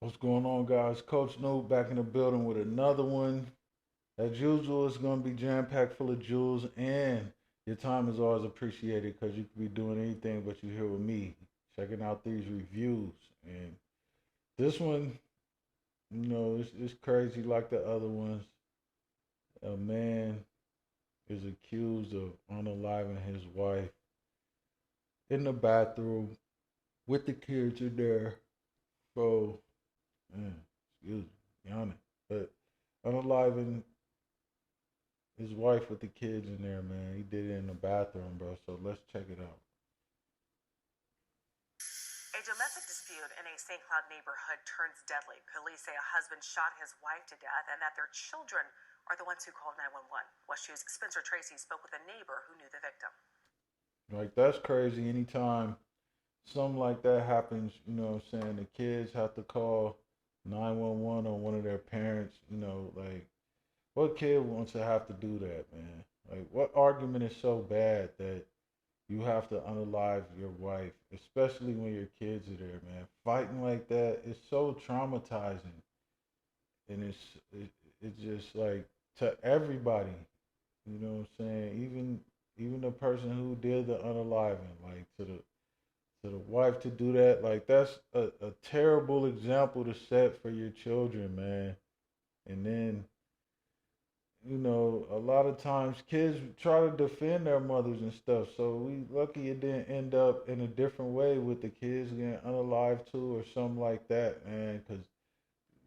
What's going on, guys? Coach Noob back in the building with another one. As usual, it's going to be jam packed full of jewels, and your time is always appreciated because you could be doing anything but you're here with me, checking out these reviews. And this one, it's crazy like the other ones. A man is accused of unaliving his wife in the bathroom with the kids in there. So, man, excuse me, yawning. But unaliving his wife with the kids in there, man. He did it in the bathroom, bro. So let's check it out. A domestic dispute in a St. Cloud neighborhood turns deadly. Police say a husband shot his wife to death and that their children are the ones who called 911. West News' Spencer Tracy spoke with a neighbor who knew the victim. Like, that's crazy. Anytime something like that happens, what I'm saying? The kids have to call 911 on one of their parents, like, what kid wants to have to do that, man? Like, what argument is so bad that you have to unalive your wife, especially when your kids are there, man? Fighting like that is so traumatizing. And it's just like to everybody, you know what I'm saying? Even the person who did the unaliving, like to the wife to do that, like that's a terrible example to set for your children, man. And then, a lot of times kids try to defend their mothers and stuff. So we lucky it didn't end up in a different way with the kids getting unalived too or something like that, man. Because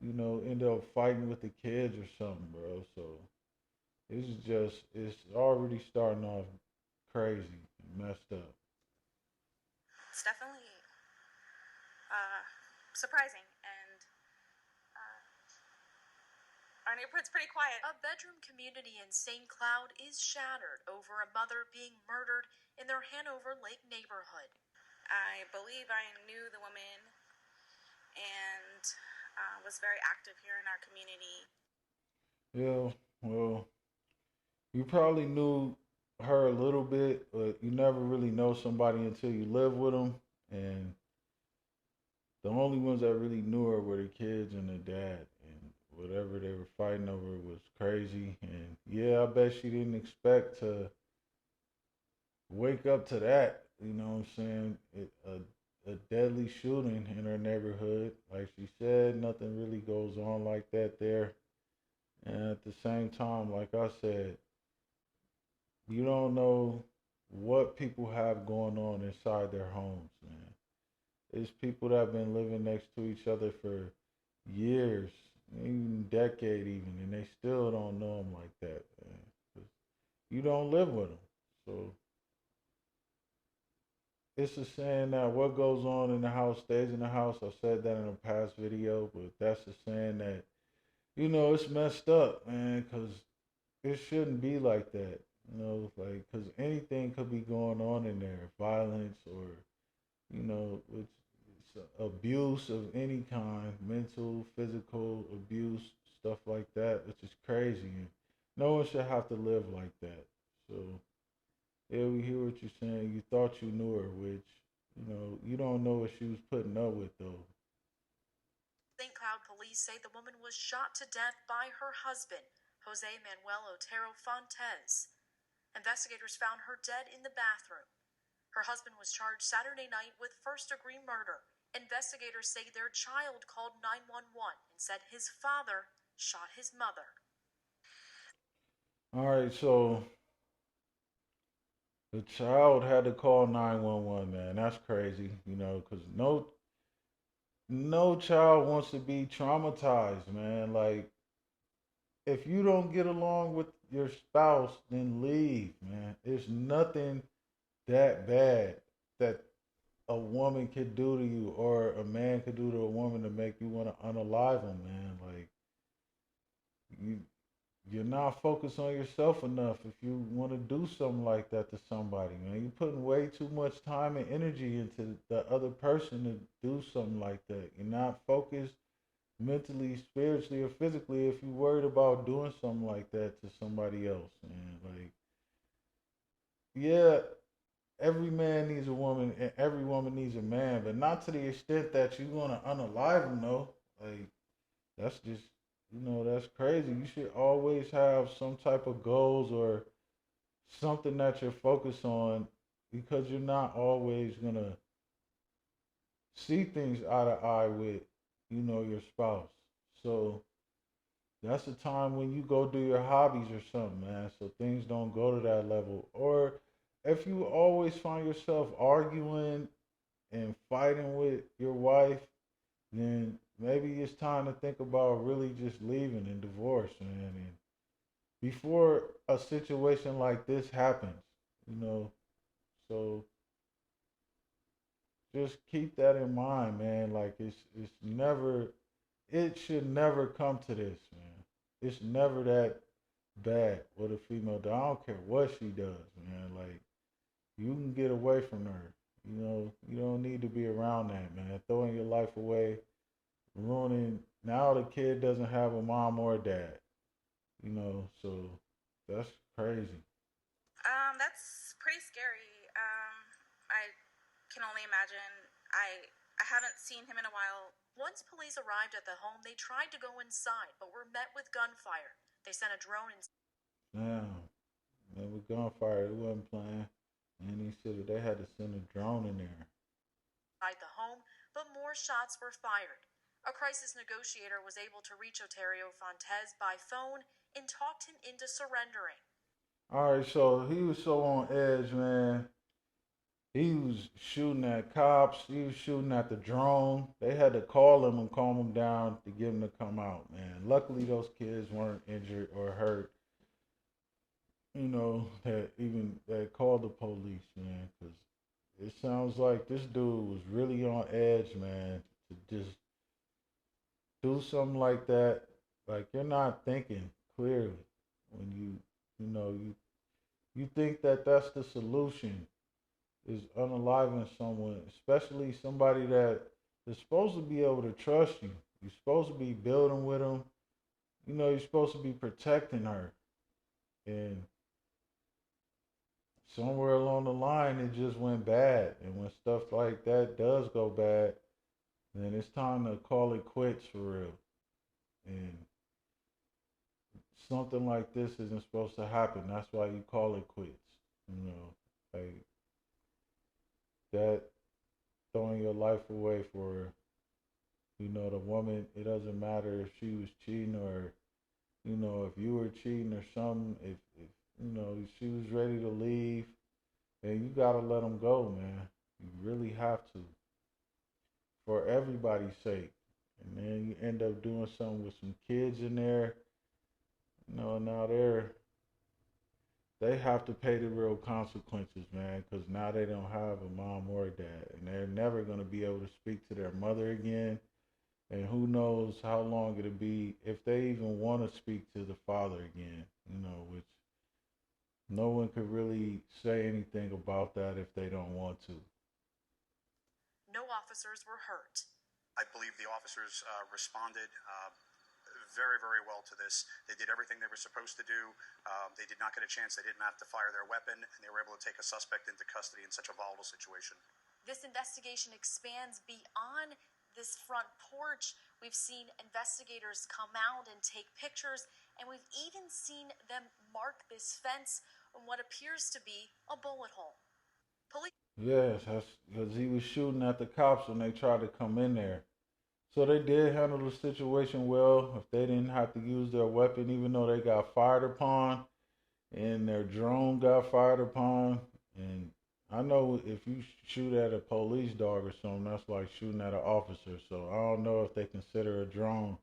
end up fighting with the kids or something, bro. So it's already starting off crazy, messed up. It's definitely uh, surprising, and our neighborhood's pretty quiet. A bedroom community in St. Cloud is shattered over a mother being murdered in their Hanover Lake neighborhood. I believe I knew the woman and was very active here in our community. Yeah, well, you probably knew her a little bit, but you never really know somebody until you live with them. And the only ones that really knew her were the kids and the dad. And whatever they were fighting over was crazy. And yeah, I bet she didn't expect to wake up to that. You know what I'm saying? A deadly shooting in her neighborhood. Like she said, nothing really goes on like that there. And at the same time, like I said, you don't know what people have going on inside their homes, man. It's people that have been living next to each other for years, even decade even, and they still don't know them like that, man. 'Cause you don't live with them, so it's a saying that what goes on in the house stays in the house. I said that in a past video, but that's a saying that it's messed up, man, because it shouldn't be like that. Like because anything could be going on in there, violence or it's abuse of any kind, mental, physical abuse, stuff like that, which is crazy. And no one should have to live like that. So yeah, we hear what you're saying. You thought you knew her, which you don't know what she was putting up with though. St. Cloud police say the woman was shot to death by her husband, Jose Manuel Otero Fontes. Investigators found her dead in the bathroom. Her husband was charged Saturday night with first-degree murder. Investigators say their child called 911 and said his father shot his mother. All right, so the child had to call 911, man. That's crazy, because no child wants to be traumatized, man. Like, if you don't get along with your spouse, then leave, man. It's nothing that bad that a woman could do to you or a man could do to a woman to make you want to unalive them, man. Like, you you're not focused on yourself enough if you want to do something like that to somebody, man. You're putting way too much time and energy into the other person to do something like that. You're not focused mentally, spiritually, or physically if you're worried about doing something like that to somebody else, man. Like, yeah, every man needs a woman and every woman needs a man, but not to the extent that you want to unalive them, though. Like, that's just, that's crazy. You should always have some type of goals or something that you're focused on, because you're not always gonna see things eye to eye with, your spouse. So that's the time when you go do your hobbies or something, man. So things don't go to that level. Or if you always find yourself arguing and fighting with your wife, then maybe it's time to think about really just leaving and divorce, man. And before a situation like this happens, you know. So just keep that in mind, man. Like it's never, it should never come to this, man. It's never that bad with a female. I don't care what she does, man. Like, you can get away from her. You don't need to be around that, man. Throwing your life away, ruining. Now the kid doesn't have a mom or a dad. So that's crazy. That's pretty scary. I can only imagine. I haven't seen him in a while. Once police arrived at the home, they tried to go inside, but were met with gunfire. They sent a drone Damn, man, with gunfire, it wasn't playing. And he said that they had to send a drone in there. inside the home, but more shots were fired. A crisis negotiator was able to reach Otario Fontes by phone and talked him into surrendering. All right, so he was so on edge, man. He was shooting at cops. He was shooting at the drone. They had to call him and calm him down to get him to come out, man. Luckily, those kids weren't injured or hurt. That called the police, man, because it sounds like this dude was really on edge, man, to just do something like that. Like, you're not thinking clearly when you think that that's the solution, is unaliving someone, especially somebody that is supposed to be able to trust you. You're supposed to be building with them. You're supposed to be protecting her. And somewhere along the line, it just went bad. And when stuff like that does go bad, then it's time to call it quits for real. And something like this isn't supposed to happen. That's why you call it quits. Like that, throwing your life away for, the woman. It doesn't matter if she was cheating or, if you were cheating or something. If she was ready to leave, then you gotta let them go, man. You really have to, for everybody's sake. And then you end up doing something with some kids in there. Now they have to pay the real consequences, man, because now they don't have a mom or a dad, and they're never going to be able to speak to their mother again. And who knows how long it'll be if they even want to speak to the father again, which no one could really say anything about that if they don't want to. No officers were hurt. I believe the officers responded very, very well to this. They did everything they were supposed to do. They did not get a chance. They didn't have to fire their weapon, and they were able to take a suspect into custody in such a volatile situation. This investigation expands beyond this front porch. We've seen investigators come out and take pictures, and we've even seen them mark this fence in what appears to be a bullet hole. Yes, that's because he was shooting at the cops when they tried to come in there. So they did handle the situation well. If they didn't have to use their weapon, even though they got fired upon and their drone got fired upon. And I know if you shoot at a police dog or something, that's like shooting at an officer. So I don't know if they consider a drone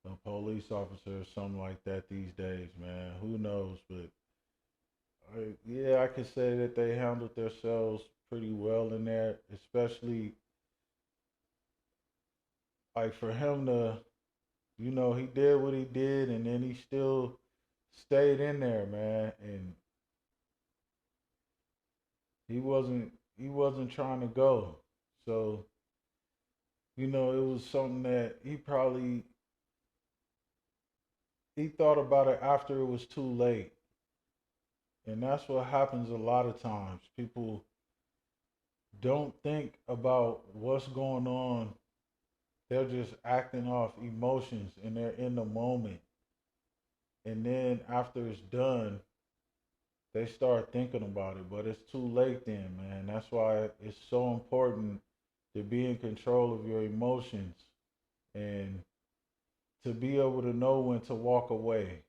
a police officer or something like that these days, man. Who knows? But I could say that they handled themselves pretty well in there, especially like for him to, he did what he did, and then he still stayed in there, man, and he wasn't trying to go. So, it was something that he thought about it after it was too late. And that's what happens a lot of times. People don't think about what's going on they're just acting off emotions and they're in the moment. And then after it's done, they start thinking about it, but it's too late then, man. That's why it's so important to be in control of your emotions and to be able to know when to walk away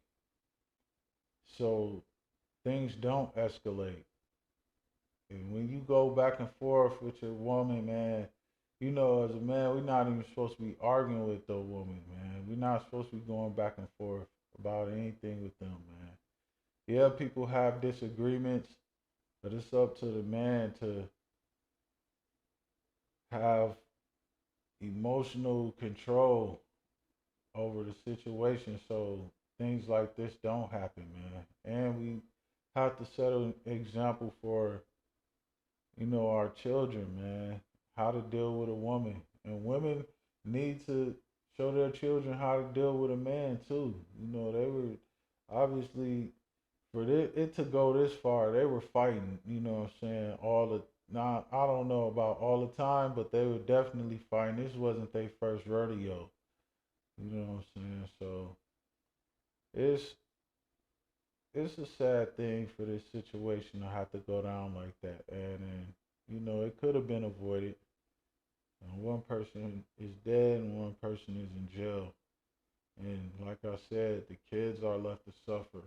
so things don't escalate. And when you go back and forth with your woman, man, you know, as a man, we're not even supposed to be arguing with the woman, man. We're not supposed to be going back and forth about anything with them, man. Yeah, people have disagreements, but it's up to the man to have emotional control over the situation so things like this don't happen, man. And we have to set an example for, you know, our children, man, how to deal with a woman. And women need to show their children how to deal with a man too. You know, they were obviously for it to go this far, they were fighting, you know what I'm saying, all the now I don't know about all the time, but they were definitely fighting. This wasn't their first rodeo. You know what I'm saying? So it's it's a sad thing for this situation to have to go down like that. And you know, it could have been avoided. And one person is dead and one person is in jail. And like I said, the kids are left to suffer.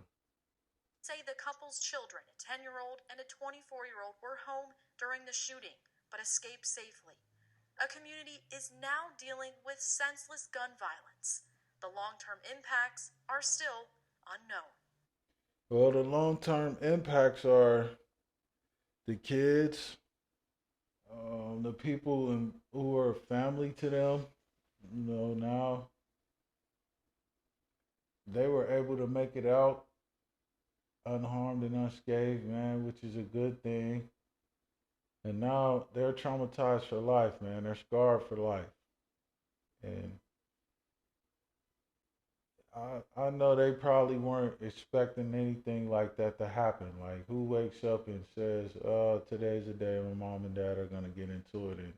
Say the couple's children, a 10-year-old and a 24-year-old, were home during the shooting but escaped safely. A community is now dealing with senseless gun violence. The long-term impacts are still unknown. Well, the long term impacts are the kids, the people who are family to them. You know, now they were able to make it out unharmed and unscathed, man, which is a good thing. And now they're traumatized for life, man. They're scarred for life. And I know they probably weren't expecting anything like that to happen. Like, who wakes up and says, "Oh, today's the day my mom and dad are gonna get into it, and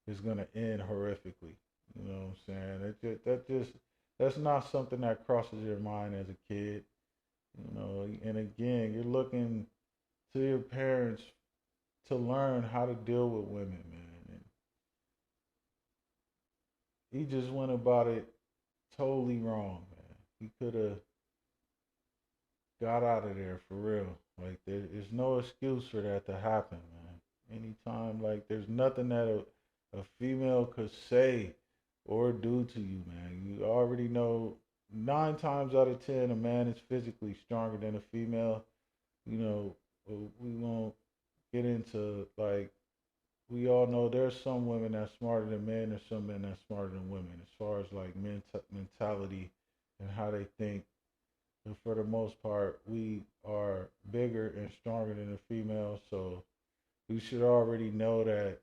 it's gonna end horrifically." You know what I'm saying? That's not something that crosses your mind as a kid. You know, and again, you're looking to your parents to learn how to deal with women, man. And he just went about it totally wrong, man. He could have got out of there for real. Like there's no excuse for that to happen, man. Anytime, like there's nothing that a female could say or do to you, man. You already know 9 times out of 10 a man is physically stronger than a female. You know, we won't get into like we all know there's some women that's smarter than men, there's some men that's smarter than women as far as like mentality and how they think. And for the most part, we are bigger and stronger than the females. So we should already know that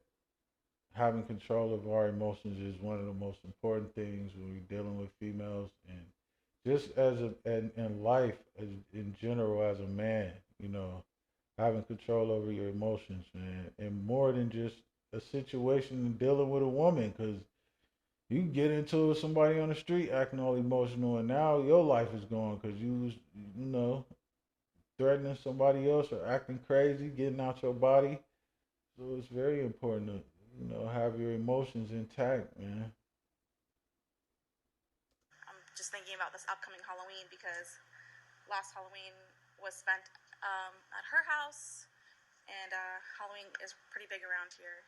having control of our emotions is one of the most important things when we're dealing with females. And just as in life, as in general, as a man, you know, having control over your emotions, man, and more than just a situation dealing with a woman, because you get into it with somebody on the street acting all emotional, and now your life is gone because you know, threatening somebody else or acting crazy, getting out your body. So it's very important to, you know, have your emotions intact, man. I'm just thinking about this upcoming Halloween because last Halloween was spent at her house, and Halloween is pretty big around here.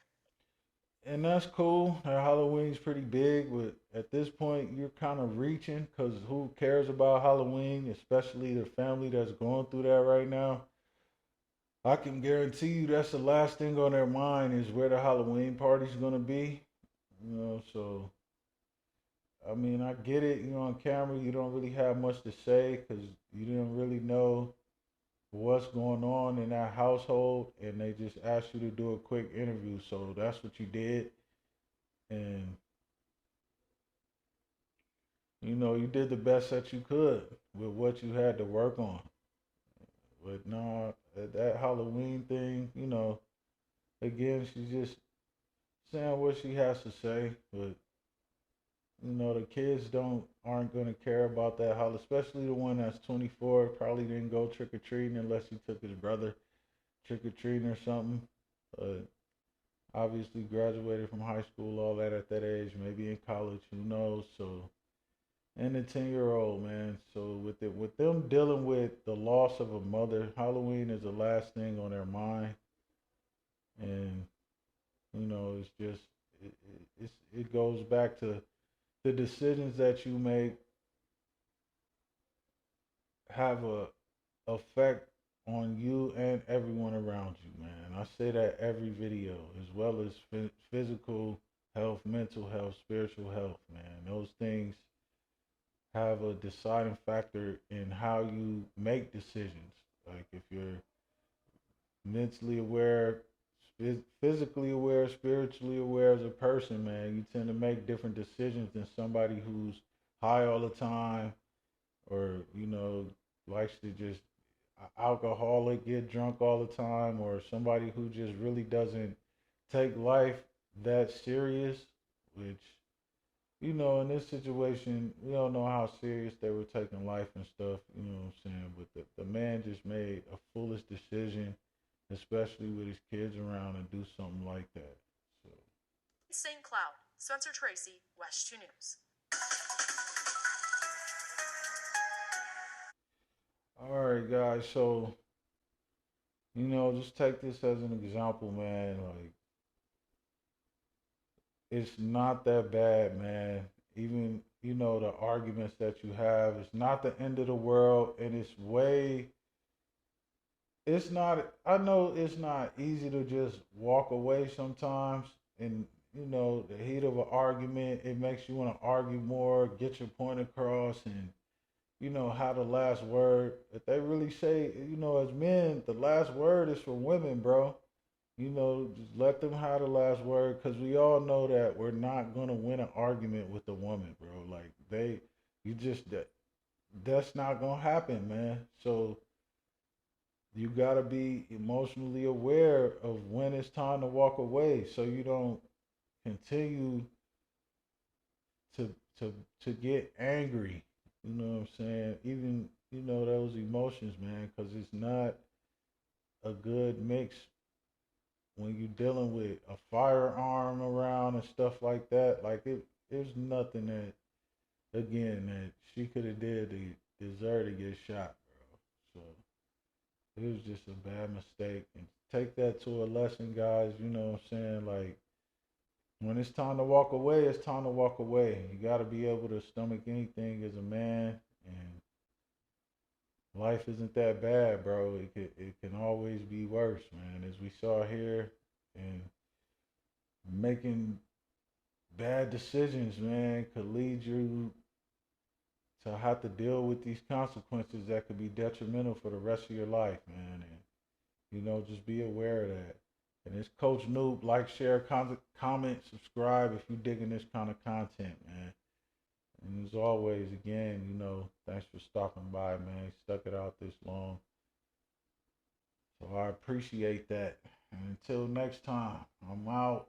And that's cool. Halloween's pretty big, but at this point, you're kind of reaching because who cares about Halloween, especially the family that's going through that right now? I can guarantee you that's the last thing on their mind is where the Halloween party's gonna be. You know, so I mean, I get it. You know, on camera, you don't really have much to say because you didn't really know what's going on in that household, and they just asked you to do a quick interview. So that's what you did, and you know, you did the best that you could with what you had to work on. But no, that Halloween thing, you know, again, she's just saying what she has to say, but the kids aren't gonna care about that holiday, especially the one that's 24. Probably didn't go trick or treating unless he took his brother trick or treating or something. Obviously graduated from high school, all that at that age, maybe in college, who knows? So, and the 10-year-old man. So with them dealing with the loss of a mother, Halloween is the last thing on their mind, and it's just it goes back to the decisions that you make have a effect on you and everyone around you, man. I say that every video, as well as physical health, mental health, spiritual health, man. Those things have a deciding factor in how you make decisions. Like if you're mentally aware, physically aware, spiritually aware as a person, man, you tend to make different decisions than somebody who's high all the time or, likes to just alcoholic, get drunk all the time, or somebody who just really doesn't take life that serious, which, in this situation, we don't know how serious they were taking life and stuff, you know what I'm saying? But the man just made a foolish decision, especially with his kids around, and do something like that. So, St. Cloud, Spencer Tracy, West 2 News. all right, guys. So, just take this as an example, man. Like, it's not that bad, man. Even, the arguments that you have, it's not the end of the world. And it's not, I know it's not easy to just walk away sometimes. And, the heat of an argument, it makes you want to argue more, get your point across, and, how the last word. If they really say, as men, the last word is for women, bro. Just let them have the last word, because we all know that we're not gonna win an argument with a woman, bro. Like that's not gonna happen, man. So you gotta be emotionally aware of when it's time to walk away, so you don't continue to to to get angry. You know what I'm saying? Even those emotions, man, because it's not a good mix when you're dealing with a firearm around and stuff like that. Like there's nothing that again that she could have did to deserve to get shot, bro. So it was just a bad mistake, and take that to a lesson, guys. You know what I'm saying? Like when it's time to walk away, it's time to walk away. You got to be able to stomach anything as a man, and life isn't that bad, bro. It can always be worse, man. As we saw here, and making bad decisions, man, could lead you to have to deal with these consequences that could be detrimental for the rest of your life, man. And just be aware of that. And it's Coach Noob. Like, share, comment, subscribe if you're digging this kind of content, man. And as always, again, thanks for stopping by, man. Stuck it out this long. So I appreciate that. And until next time, I'm out.